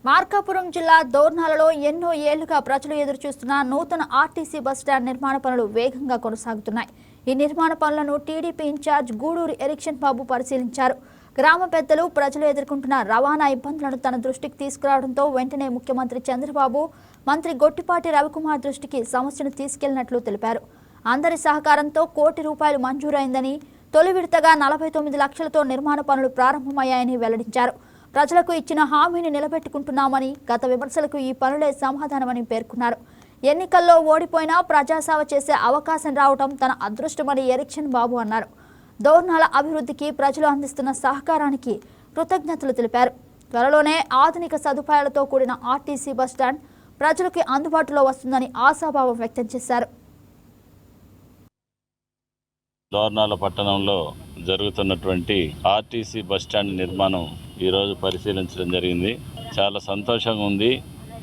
మార్కాపురం జిల్లా దోర్నాలలో ఎన్నో ఏళ్లుగా ప్రజలు ఎదురుచూస్తున్న నూతన ఆర్టీసీ బస్టాండ్ నిర్మాణ పనులు వేగంగా కొనసాగుతున్నాయి. ఈ నిర్మాణ పనులను టీడీపీ ఇన్ఛార్జ్ గూడూరు ఎరిక్షన్ బాబు పరిశీలించారు. గ్రామ పెద్దలు ప్రజలు ఎదుర్కొంటున్న రవాణా ఇబ్బందులను తన దృష్టికి తీసుకురావడంతో వెంటనే ముఖ్యమంత్రి చంద్రబాబు, మంత్రి గొట్టిపాటి రవికుమార్ దృష్టికి సమస్యను తీసుకెళ్లినట్లు తెలిపారు. అందరి సహకారంతో ₹1 కోటి మంజూరైందని, తొలి విడతగా 49 లక్షలతో నిర్మాణ పనులు ప్రారంభమయ్యాయని వెల్లడించారు. ప్రజలకు ఇచ్చిన హామీని నిలబెట్టుకుంటున్నామని, గత విమర్శలకు ఈ పనులే సమాధానమని పేర్కొన్నారు. ఎన్నికల్లో ఓడిపోయినా ప్రజాసేవ చేసే అవకాశం రావడం తన అదృష్టమని ఎరిక్షన్ బాబు అన్నారు. దోర్నాల అభివృద్ధికి ప్రజలు అందిస్తున్న సహకారానికి కృతజ్ఞతలు తెలిపారు. త్వరలోనే ఆధునిక సదుపాయాలతో కూడిన ఆర్టీసీ బస్టాండ్ ప్రజలకు అందుబాటులో వస్తుందని ఆశాభావం వ్యక్తం చేశారు. దోర్నాల పట్టణంలో జరుగుతున్నటువంటి ఆర్టీసీ బస్టాండ్ నిర్మాణం ఈరోజు పరిశీలించడం జరిగింది. చాలా సంతోషంగా ఉంది.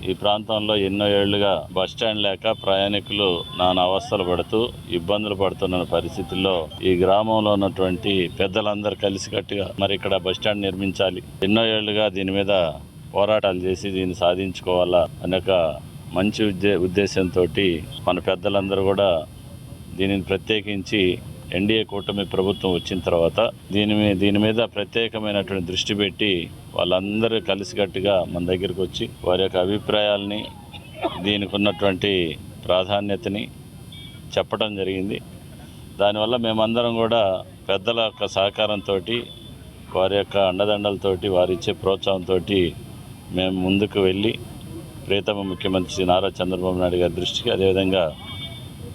ఈ ప్రాంతంలో ఎన్నో ఏళ్లుగా బస్టాండ్ లేక ప్రయాణికులు నానా అవస్థలు పడుతూ ఇబ్బందులు పడుతున్న పరిస్థితుల్లో ఈ గ్రామంలో ఉన్నటువంటి పెద్దలందరూ కలిసికట్టుగా మరి ఇక్కడ బస్టాండ్ నిర్మించాలి, ఎన్నో ఏళ్లుగా దీని మీద పోరాటాలు చేసి దీన్ని సాధించుకోవాలా అనే ఒక మంచి ఉద్దేశంతో మన పెద్దలందరూ కూడా దీనిని ప్రత్యేకించి ఎన్డీఏ కూటమి ప్రభుత్వం వచ్చిన తర్వాత దీని మీద ప్రత్యేకమైనటువంటి దృష్టి పెట్టి వాళ్ళందరూ కలిసికట్టుగా మన దగ్గరికి వచ్చి వారి యొక్క అభిప్రాయాలని, దీనికి ఉన్నటువంటి ప్రాధాన్యతని చెప్పడం జరిగింది. దానివల్ల మేమందరం కూడా పెద్దల యొక్క సహకారంతో, వారి యొక్క అండదండలతోటి, వారి ఇచ్చే ప్రోత్సాహంతో మేము ముందుకు వెళ్ళి ప్రియతమ ముఖ్యమంత్రి నారా చంద్రబాబు నాయుడు గారి దృష్టికి, అదేవిధంగా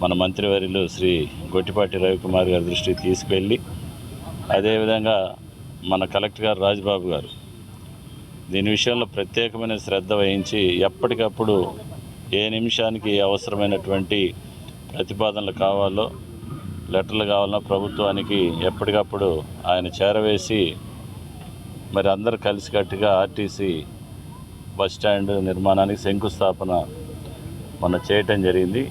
మన మంత్రివర్యులు శ్రీ గొట్టిపాటి రవికుమార్ గారి దృష్టికి తీసుకువెళ్ళి, అదేవిధంగా మన కలెక్టర్ గారు రాజ్బాబు గారు దీని విషయంలో ప్రత్యేకమైన శ్రద్ధ వహించి ఎప్పటికప్పుడు ఏ నిమిషానికి అవసరమైనటువంటి ప్రతిపాదనలు కావాలో, లెటర్లు కావాలన్నా ప్రభుత్వానికి ఎప్పటికప్పుడు ఆయన చేరవేసి మరి అందరూ కలిసికట్టుగా ఆర్టీసీ బస్టాండ్ నిర్మాణానికి శంకుస్థాపన చేయటం జరిగింది.